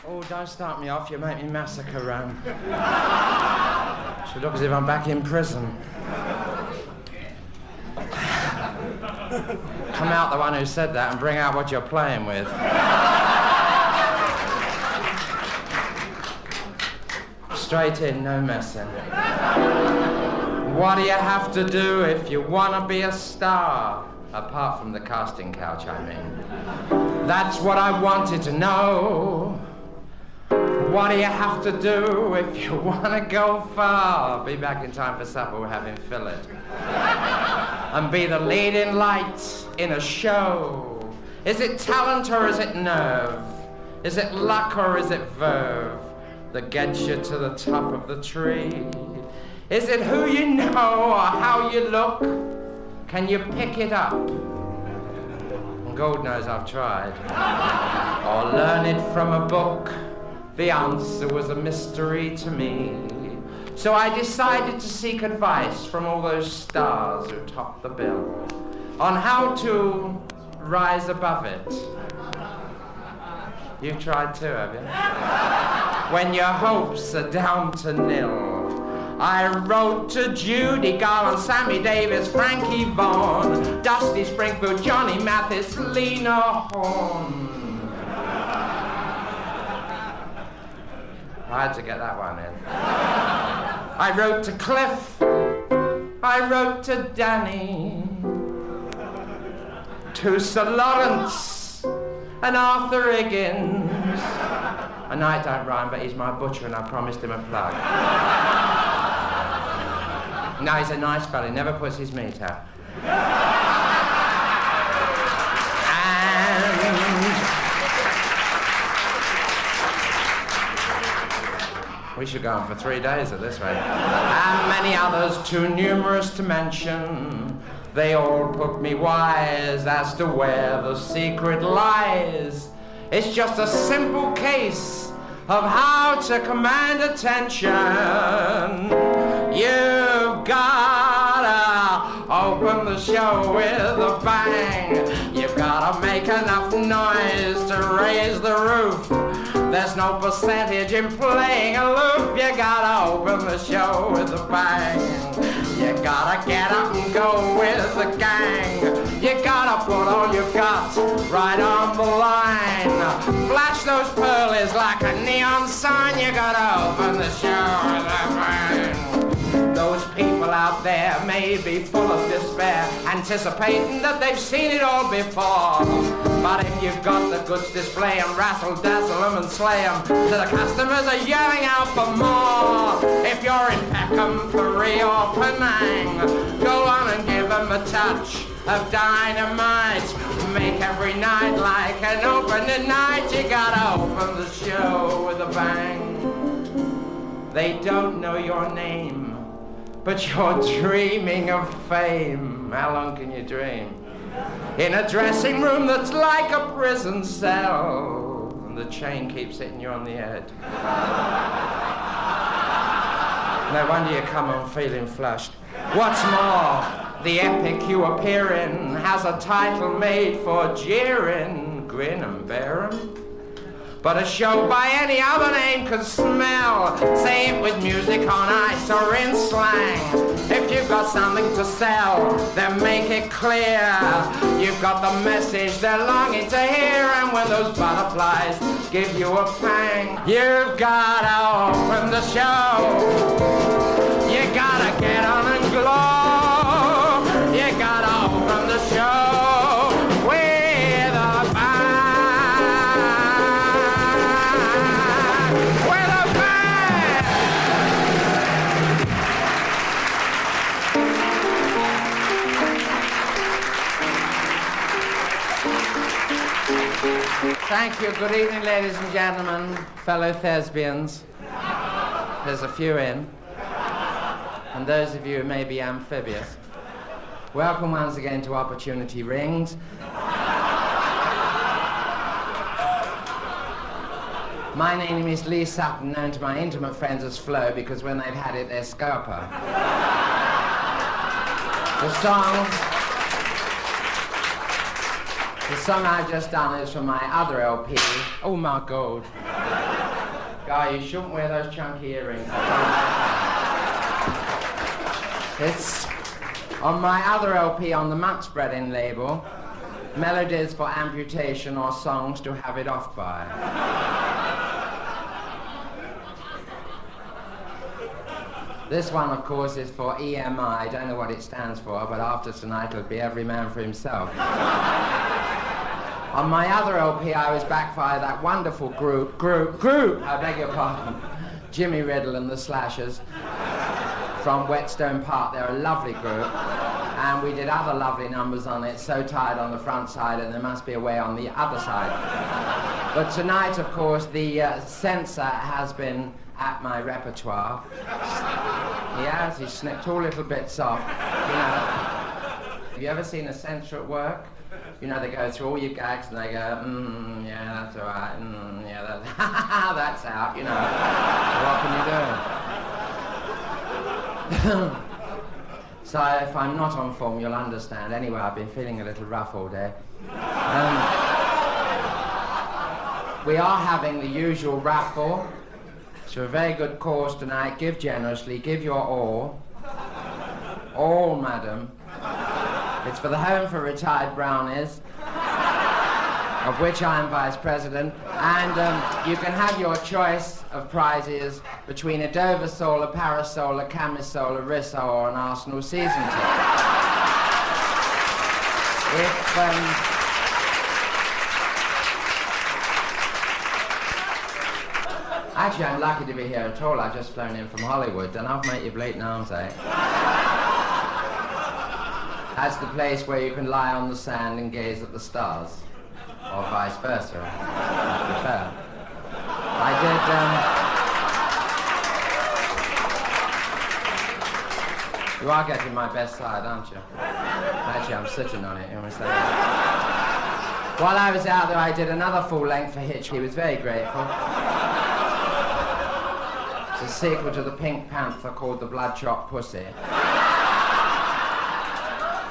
Oh, don't start me off, you make me massacre Rome. Should look as if I'm back in prison. Come out, the one who said that, and bring out what you're playing with. Straight in, no messing. What do you have to do if you want to be a star? Apart from the casting couch, I mean. That's what I wanted to know. What do you have to do if you want to go far? Be back in time for supper, we're having fillet. And be the leading light in a show. Is it talent or is it nerve? Is it luck or is it verve that gets you to the top of the tree? Is it who you know or how you look? Can you pick it up? And God knows I've tried. Or learn it from a book. The answer was a mystery to me. So I decided to seek advice from all those stars who top the bill on how to rise above it. You've tried too, have you? When your hopes are down to nil. I wrote to Judy Garland, Sammy Davis, Frankie Vaughan, Dusty Springfield, Johnny Mathis, Lena Horne. I had to get that one in. I wrote to Cliff. I wrote to Danny. To Sir Lawrence and Arthur Higgins. And I don't rhyme, but he's my butcher and I promised him a plug. No, he's a nice fella, he never puts his meat out. We should go on for 3 days at this rate. And many others too numerous to mention. They all put me wise as to where the secret lies. It's just a simple case of how to command attention. You've gotta open the show with a bang. You've gotta make enough noise to raise the roof. There's no percentage in playing aloof. You gotta open the show with a bang. You gotta get up and go with the gang. You gotta put all you've got right on the line. Flash those pearlies like a neon sign. You gotta open the show with a bang. Those people out there may be full of despair, anticipating that they've seen it all before. But if you've got the goods display and razzle-dazzle them and slay them, so the customers are yelling out for more. If you're in Peckham, Paris or Penang, go on and give them a touch of dynamite. Make every night like an opening night. You gotta open the show with a bang. They don't know your name, but you're dreaming of fame. How long can you dream? In a dressing room that's like a prison cell, and the chain keeps hitting you on the head. No wonder you come on feeling flushed. What's more, the epic you appear in has a title made for jeering, grin and bear 'em. But a show by any other name can smell. Say it with music on ice or in slang. If you've got something to sell, then make it clear. You've got the message they're longing to hear. And when those butterflies give you a pang, you've gotta open the show. You gotta get on and glow. You gotta open the show. Thank you. Good evening, ladies and gentlemen, fellow thespians. There's a few in. And those of you who may be amphibious. Welcome once again to Opportunity Rings. My name is Lee Sutton, known to my intimate friends as Flo, because when they've had it, they're Scarpa. The song I've just done is from my other LP. Oh my God. Guy, you shouldn't wear those chunky earrings. It's on my other LP on the Month Spreading label, Melodies for Amputation or Songs to Have It Off By. This one, of course, is for EMI. I don't know what it stands for, but after tonight it'll be every man for himself. On my other LP, I was backed by that wonderful group, I beg your pardon, Jimmy Riddle and the Slashers from Whetstone Park. They're a lovely group, and we did other lovely numbers on it, So Tired on the front side, and There Must Be a Way on the other side. But tonight, of course, the censor has been at my repertoire. He snipped all little bits off. Have you ever seen a censor at work? You know, they go through all your gags and they go, yeah, that's all right, yeah, that's out, you know. What can you do? So if I'm not on form, you'll understand. Anyway, I've been feeling a little rough all day. We are having the usual raffle. It's for a very good cause tonight. Give generously, give your all. All, madam. It's for the Home for Retired Brownies, of which I am Vice President, and you can have your choice of prizes between a Dover Sole, a Parasol, a Camisole, a Rissole, or an Arsenal season ticket. Actually, I'm lucky to be here at all. I've just flown in from Hollywood. Don't I've made your blatant arms ache. That's the place where you can lie on the sand and gaze at the stars. Or vice versa, to be fair. You are getting my best side, aren't you? Actually, I'm sitting on it, you understand? While I was out there, I did another full length for Hitch. He was very grateful. It's a sequel to the Pink Panther called The Bloodshot Pussy.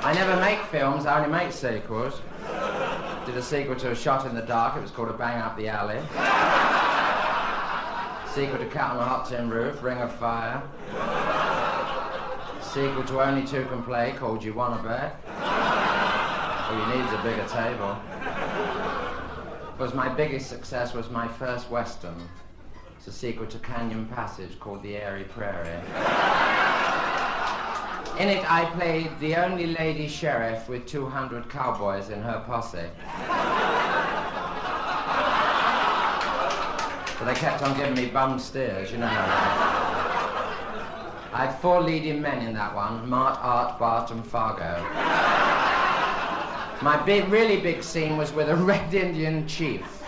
I never make films, I only make sequels. Did a sequel to A Shot in the Dark, it was called A Bang Up the Alley. Sequel to Cat on a Hot Tin Roof, Ring of Fire. Sequel to Only Two Can Play, called You Wanna Bet. All you need is a bigger table. Because my biggest success was my first Western. It's a sequel to Canyon Passage called The Airy Prairie. In it, I played the only lady sheriff with 200 cowboys in her posse. But they kept on giving me bum steers, you know how I had 4 leading men in that one, Mart, Art, Bart, and Fargo. My really big scene was with a Red Indian chief.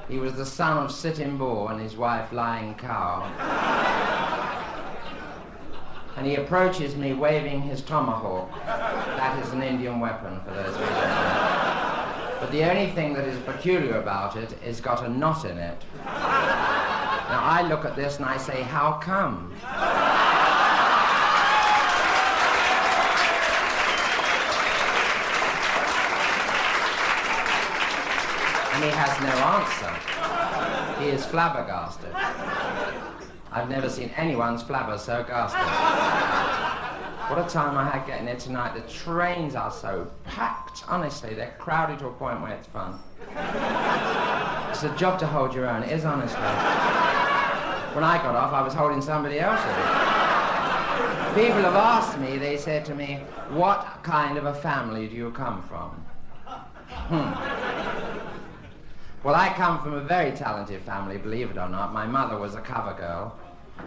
He was the son of Sitting Bull and his wife Lying Cow. And he approaches me waving his tomahawk. That is an Indian weapon, for those of you who don't know. But the only thing that is peculiar about it is got a knot in it. Now I look at this and I say, how come? And he has no answer. He is flabbergasted. I've never seen anyone's flabber so ghastly. What a time I had getting here tonight. The trains are so packed. Honestly, they're crowded to a point where it's fun. It's a job to hold your own. It is, honestly. When I got off, I was holding somebody else's. People have asked me, they said to me, what kind of a family do you come from? Well, I come from a very talented family, believe it or not. My mother was a cover girl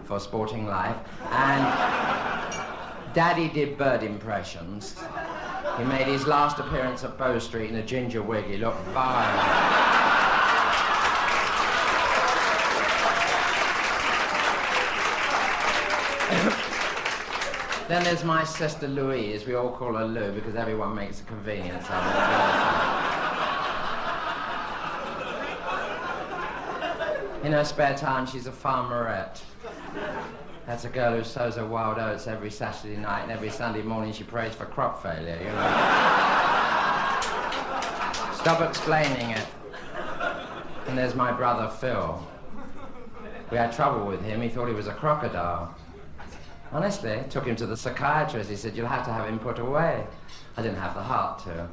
for Sporting Life, and Daddy did bird impressions. He made his last appearance at Bow Street in a ginger wig. He looked vile. Then there's my sister Louise. We all call her Lou because everyone makes a convenience of it. In her spare time, she's a farmerette. That's a girl who sows her wild oats every Saturday night, and every Sunday morning she prays for crop failure, you know. Stop explaining it. And there's my brother Phil. We had trouble with him. He thought he was a crocodile. Honestly, took him to the psychiatrist. He said, you'll have to have him put away. I didn't have the heart to.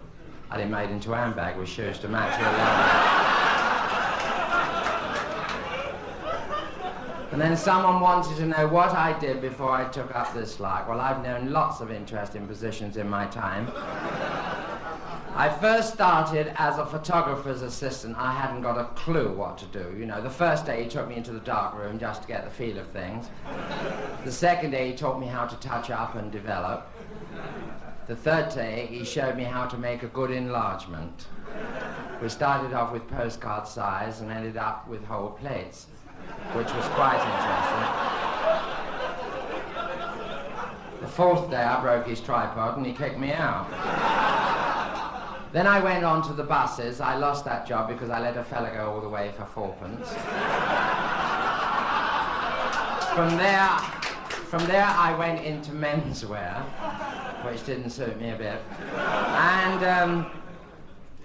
I had him made into a handbag with shoes to match really. And then someone wanted to know what I did before I took up this lark. Well, I've known lots of interesting positions in my time. I first started as a photographer's assistant. I hadn't got a clue what to do. You know, the first day he took me into the dark room just to get the feel of things. The second day he taught me how to touch up and develop. The third day he showed me how to make a good enlargement. We started off with postcard size and ended up with whole plates, which was quite interesting. The fourth day I broke his tripod and he kicked me out. Then I went on to the buses. I lost that job because I let a fella go all the way for 4p. From there I went into menswear, which didn't suit me a bit. And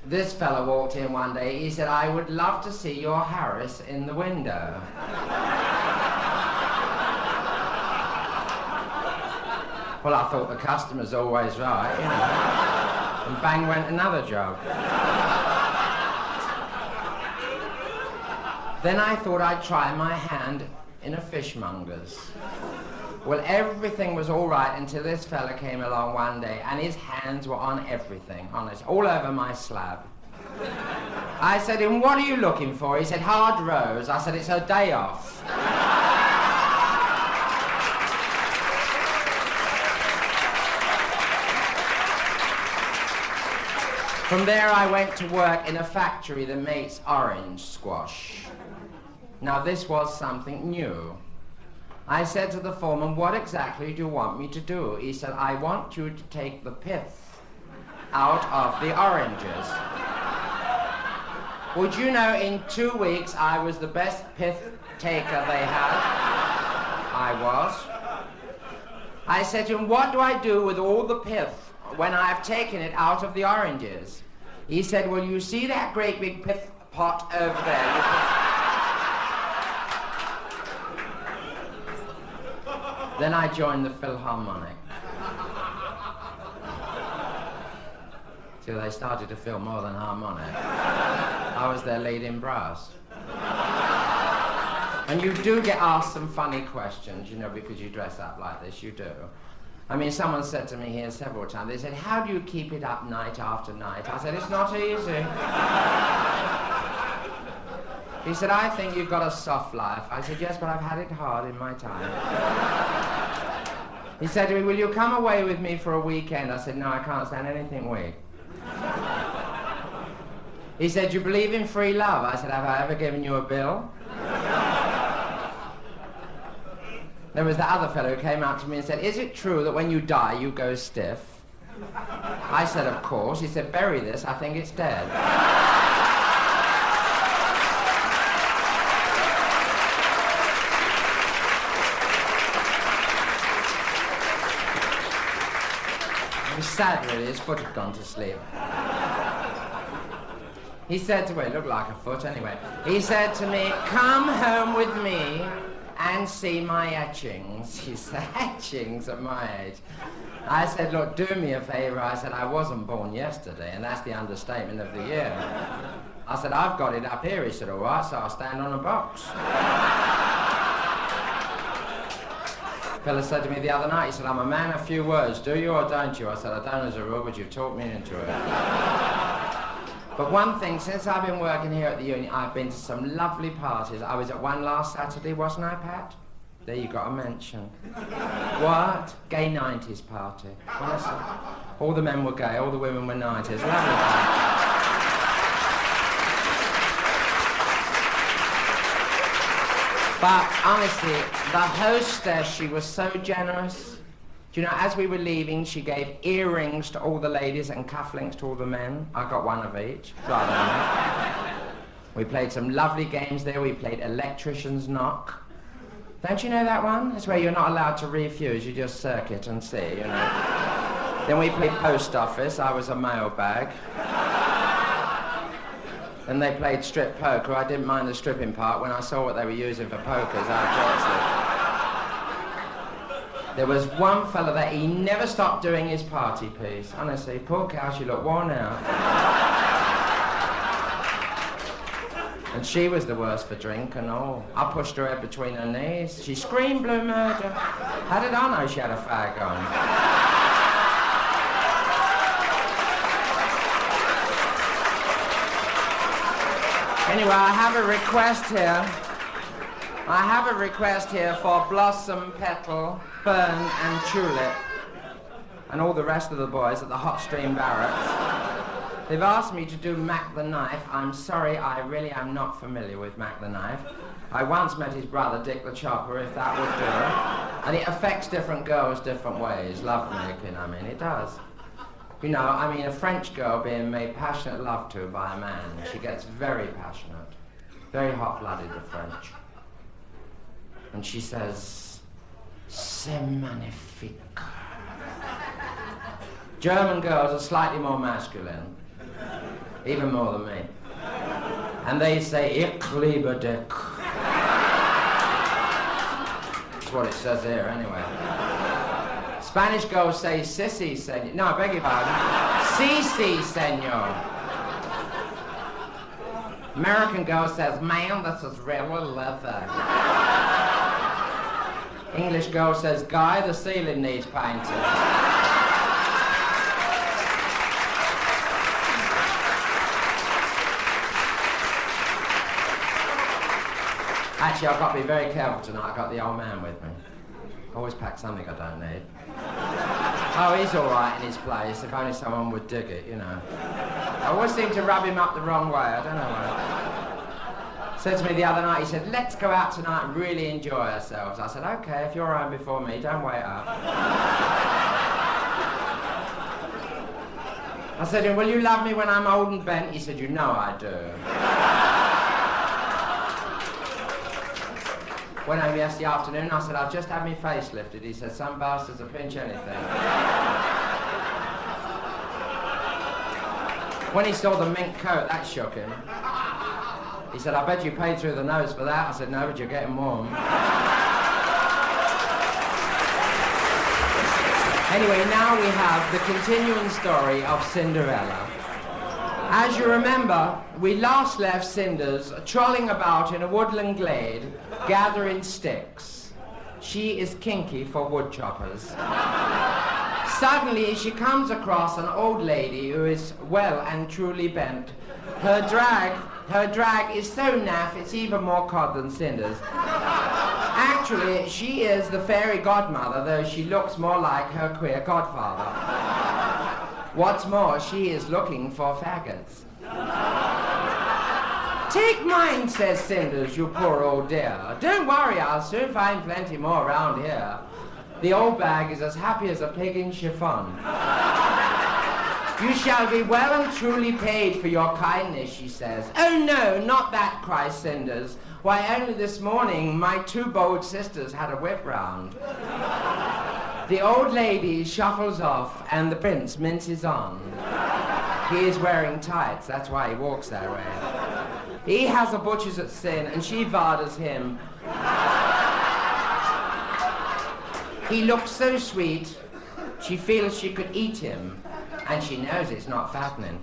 this fella walked in one day. He said, I would love to see your Harris in the window. Well, I thought the customer's always right, you know. And bang went another job. Then I thought I'd try my hand in a fishmonger's. Well, everything was all right until this fella came along one day and his hands were on everything, honest, all over my slab. I said to him, what are you looking for? He said, hard rose. I said, it's her day off. From there I went to work in a factory that makes orange squash. Now this was something new. I said to the foreman, what exactly do you want me to do? He said, I want you to take the pith out of the oranges. Would you know, in 2 weeks I was the best pith taker they had. I was. I said to him, what do I do with all the pith when I've taken it out of the oranges? He said, well, you see that great big pith pot over there? Then I joined the Philharmonic. Till they started to feel more than harmonic. I was their leading brass. And you do get asked some funny questions, you know, because you dress up like this, you do. I mean, someone said to me here several times, they said, how do you keep it up night after night? I said, it's not easy. He said, I think you've got a soft life. I said, yes, but I've had it hard in my time. He said to me, will you come away with me for a weekend? I said, no, I can't stand anything weak. He said, do you believe in free love? I said, have I ever given you a bill? There was the other fellow who came up to me and said, is it true that when you die you go stiff? I said, of course. He said, bury this, I think it's dead. It was sad really, his foot had gone to sleep. He said to me, it looked like a foot anyway, he said to me, come home with me and see my etchings. He said, etchings at my age? I said, look, do me a favor. I said, I wasn't born yesterday, and that's the understatement of the year. I said, I've got it up here. He said, all right, so I'll stand on a box. The fella said to me the other night, he said, I'm a man of few words. Do you or don't you? I said, I don't as a rule, but you've talked me into it. But one thing, since I've been working here at the Union, I've been to some lovely parties. I was at one last Saturday, wasn't I, Pat? There you got a mention. What? Gay 90s party. Honestly. All the men were gay, all the women were 90s. Lovely party. But honestly, the hostess, she was so generous. Do you know, as we were leaving, she gave earrings to all the ladies and cufflinks to all the men. I got one of each. Rather nice. We played some lovely games there. We played Electrician's Knock. Don't you know that one? It's where you're not allowed to refuse. You just circuit and see, you know. Then we played Post Office. I was a mailbag. And they played strip poker. I didn't mind the stripping part. When I saw what they were using for pokers, I There was one fella that he never stopped doing his party piece. Honestly, poor cow, she looked worn out. And she was the worst for drink and all. I pushed her head between her knees. She screamed blue murder. How did I know she had a fag on? Anyway, I have a request here. I have a request here for Blossom, Petal, Fern and Tulip and all the rest of the boys at the Hot Stream Barracks. They've asked me to do Mac the Knife. I'm sorry, I really am not familiar with Mac the Knife. I once met his brother, Dick the Chopper, if that would do it. And it affects different girls different ways. Love making, I mean, it does. You know, I mean, a French girl being made passionate love to by a man, she gets very passionate, very hot-blooded, the French. And she says, c'est magnifique. German girls are slightly more masculine, even more than me. And they say, ich liebe dich. That's what it says here, anyway. Spanish girls say, sissy, senor. No, I beg your pardon. Si, senor. American girl says, man, this is really leather. English girl says, guy, the ceiling needs painting. Actually, I've got to be very careful tonight. I've got the old man with me. I always pack something I don't need. Oh, he's all right in his place, if only someone would dig it, you know. I always seem to rub him up the wrong way, I don't know why. Said to me the other night, he said, let's go out tonight and really enjoy ourselves. I said, okay, if you're home before me, don't wait up. I said to him, will you love me when I'm old and bent? He said, you know I do. Went home yesterday afternoon, I said, I've just had my face lifted. He said, some bastards will pinch anything. When he saw the mink coat, that shook him. He said, I bet you paid through the nose for that. I said, no, but you're getting warm. Anyway, now we have the continuing story of Cinderella. As you remember, we last left Cinders trolling about in a woodland glade, gathering sticks. She is kinky for wood choppers. Suddenly, she comes across an old lady who is well and truly bent. Her drag is so naff, it's even more cod than Cinders. Actually, she is the fairy godmother, though she looks more like her queer godfather. What's more, she is looking for faggots. Take mine, says Cinders, you poor old dear. Don't worry, I'll soon find plenty more around here. The old bag is as happy as a pig in chiffon. You shall be well and truly paid for your kindness, she says. Oh no, not that, cries Cinders. Why, only this morning my two bold sisters had a whip round. The old lady shuffles off and the prince minces on. He is wearing tights, that's why he walks that way. He has a butcher's at sin and she varders him. He looks so sweet, she feels she could eat him, and she knows it's not fattening.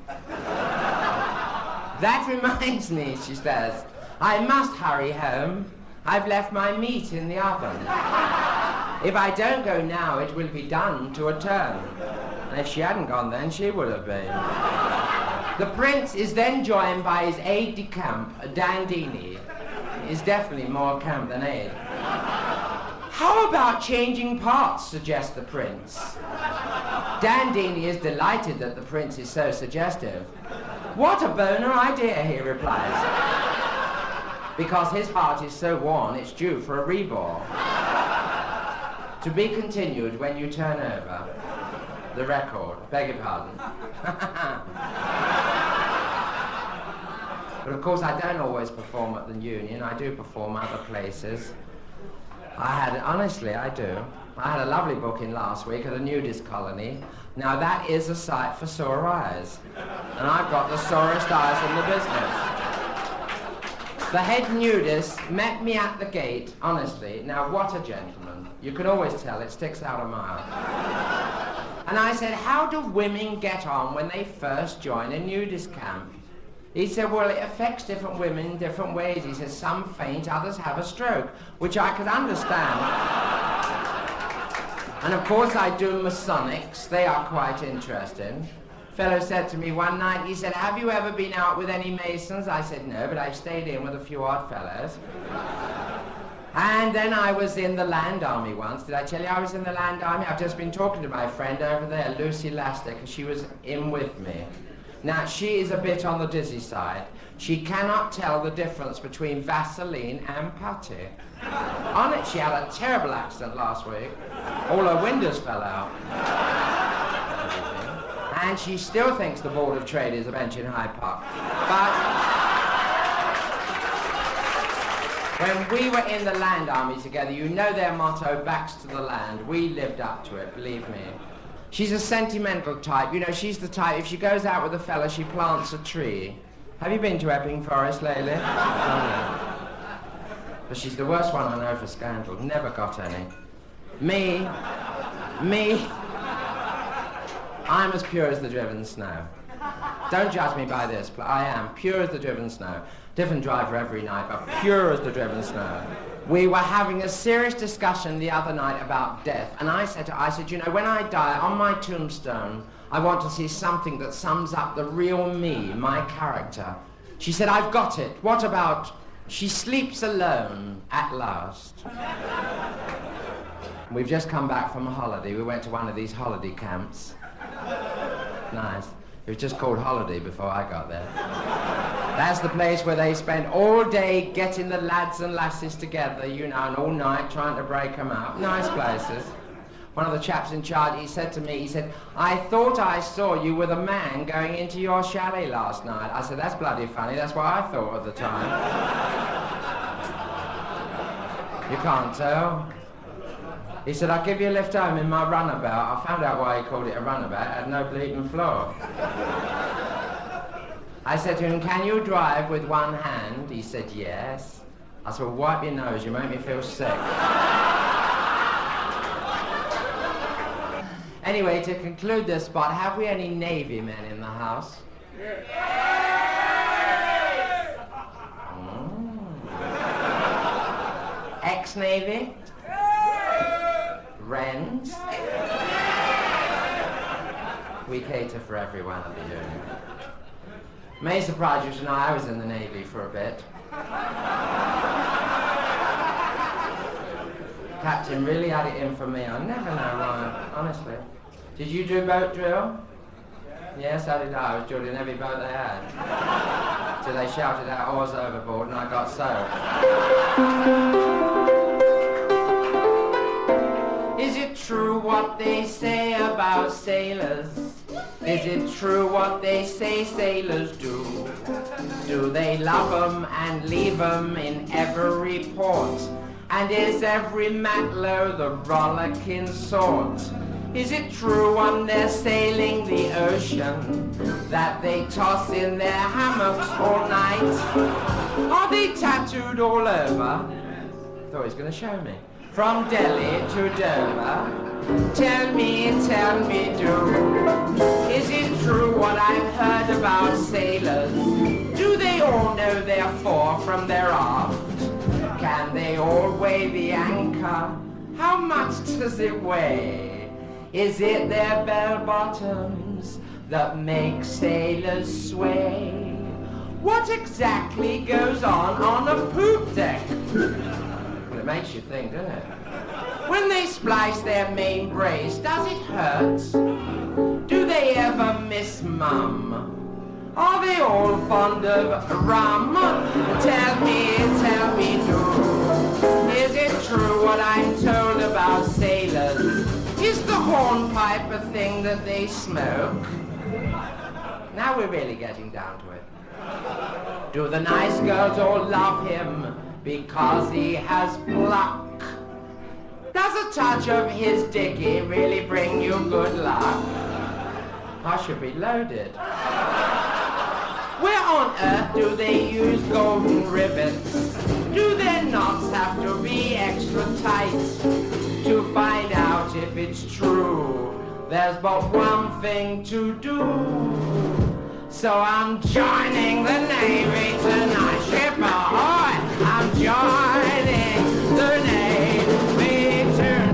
That reminds me, she says, I must hurry home. I've left my meat in the oven. If I don't go now, it will be done to a turn. And if she hadn't gone then, she would have been. The prince is then joined by his aide-de-camp, Dandini. He's definitely more camp than aide. How about changing parts, suggests the prince. Dandini is delighted that the prince is so suggestive. What a boner idea, he replies. Because his part is so worn, it's due for a rebore. To be continued when you turn over the record. Beg your pardon. But of course, I don't always perform at the Union. I do perform other places. Honestly, I do. I had a lovely booking last week at a nudist colony. Now that is a sight for sore eyes. And I've got the sorest eyes in the business. The head nudist met me at the gate, honestly. Now, what a gentleman. You can always tell, it sticks out a mile. And I said, how do women get on when they first join a nudist camp? He said, well, it affects different women in different ways. He said, some faint, others have a stroke, which I could understand. And of course I do Masonics. They are quite interesting. Fellow said to me one night, he said, have you ever been out with any Masons? I said, no, but I've stayed in with a few odd fellows. And then I was in the Land Army once. Did I tell you I was in the Land Army? I've just been talking to my friend over there, Lucy Laster, because she was in with me. Now, she is a bit on the dizzy side. She cannot tell the difference between Vaseline and putty. On it, she had a terrible accident last week. All her windows fell out. And she still thinks the Board of Trade is a bench in Hyde Park. But when we were in the Land Army together, you know their motto, backs to the land. We lived up to it, believe me. She's a sentimental type. You know, she's the type, if she goes out with a fella, she plants a tree. Have you been to Epping Forest lately? No. But she's the worst one I know for scandal. Never got any. Me, I'm as pure as the driven snow. Don't judge me by this, but I am pure as the driven snow. Different driver every night, but pure as the driven snow. We were having a serious discussion the other night about death, and I said, you know, when I die, on my tombstone, I want to see something that sums up the real me, my character. She said, I've got it. What about, she sleeps alone at last? We've just come back from a holiday. We went to one of these holiday camps. Nice. It was just called Holiday before I got there. That's the place where they spend all day getting the lads and lasses together, you know, and all night trying to break them up. Nice places. One of the chaps in charge, he said to me, he said, I thought I saw you with a man going into your chalet last night. I said, that's bloody funny. That's what I thought at the time. You can't tell. He said, I'll give you a lift home in my runabout. I found out why he called it a runabout. It had no bleeding floor. I said to him, can you drive with one hand? He said, yes. I said, well, wipe your nose. You make me feel sick. Anyway, to conclude this spot, have we any Navy men in the house? Yes. Ex-Navy? Wrens? We cater for everyone at the union. May surprise you to know I was in the Navy for a bit. Captain really had it in for me. I never know why, honestly. Did you do boat drill? Yes, so did I. I was drilled in every boat they had. So they shouted out oars overboard and I got soaked. Is it true what they say about sailors? Is it true what they say sailors do? Do they love 'em and leave 'em in every port? And is every matlow the rollicking sort? Is it true when they're sailing the ocean that they toss in their hammocks all night? Are they tattooed all over? I thought he was going to show me. From Delhi to Dover. Tell me, do. Is it true what I've heard about sailors? Do they all know their fore from their aft? Can they all weigh the anchor? How much does it weigh? Is it their bell-bottoms that make sailors sway? What exactly goes on a poop deck? Well, it makes you think, doesn't it? When they splice their main brace, does it hurt? Do they ever miss mum? Are they all fond of rum? Tell me, do. Is it true what I'm told about sailors? Is the hornpipe a thing that they smoke? Now we're really getting down to it. Do the nice girls all love him because he has pluck? Does a touch of his dicky really bring you good luck? I should be loaded. Where on earth do they use golden ribbons? Do their knots have to be extra tight? To find out if it's true, there's but one thing to do. So I'm joining the Navy tonight. Ship ahoy! I'm joining the Navy tonight.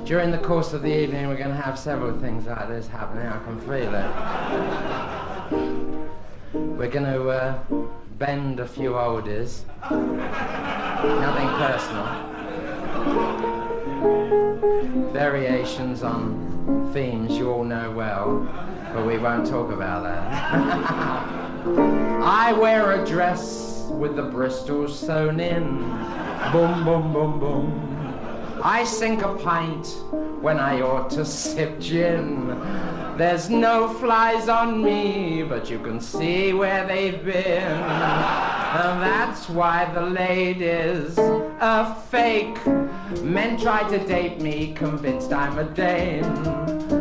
During the course of the evening, we're going to have several things like this happening. I can feel it. We're going to bend a few oldies. Nothing personal. Variations on themes you all know well, but we won't talk about that. I wear a dress with the bristles sewn in. Boom, boom, boom, boom. I sink a pint when I ought to sip gin. There's no flies on me, but you can see where they've been. And that's why the ladies are fake. Men try to date me, convinced I'm a dame.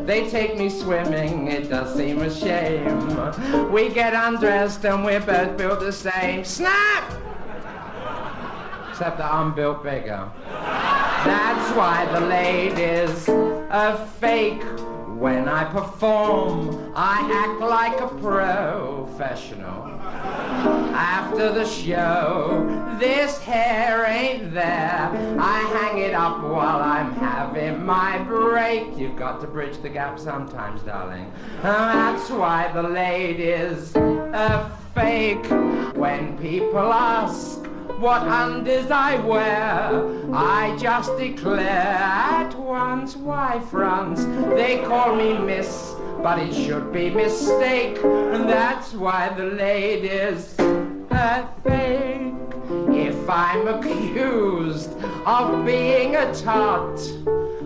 They take me swimming, it does seem a shame. We get undressed and we're both built the same. Snap! Except that I'm built bigger. That's why the ladies are fake. When I perform, I act like a professional. After the show, this hair ain't there. I hang it up while I'm having my break. You've got to bridge the gap sometimes, darling. That's why the ladies are fake. When people ask what undies I wear, I just declare at once, why France, they call me Miss, but it should be mistake, and that's why the ladies are fake. If I'm accused of being a tot,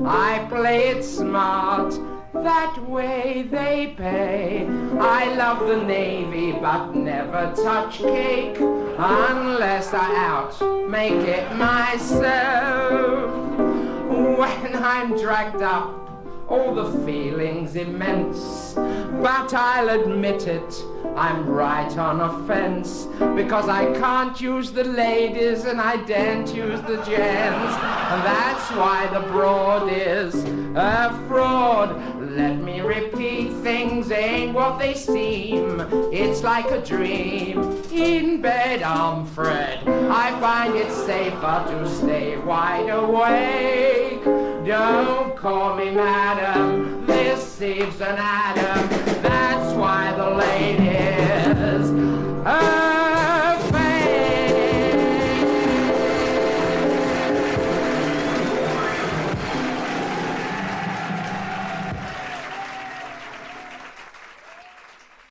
I play it smart, that way they pay. I love the Navy, but never touch cake unless I make it myself. When I'm dragged up, all the feelings immense, but I'll admit it, I'm right on a fence, because I can't use the ladies and I daren't use the gents, and that's why the broad is a fraud. Let me repeat, things ain't what they seem, it's like a dream. In bed I'm Fred, I find it safer to stay wide awake. Don't call me madam, this Steve's an Adam.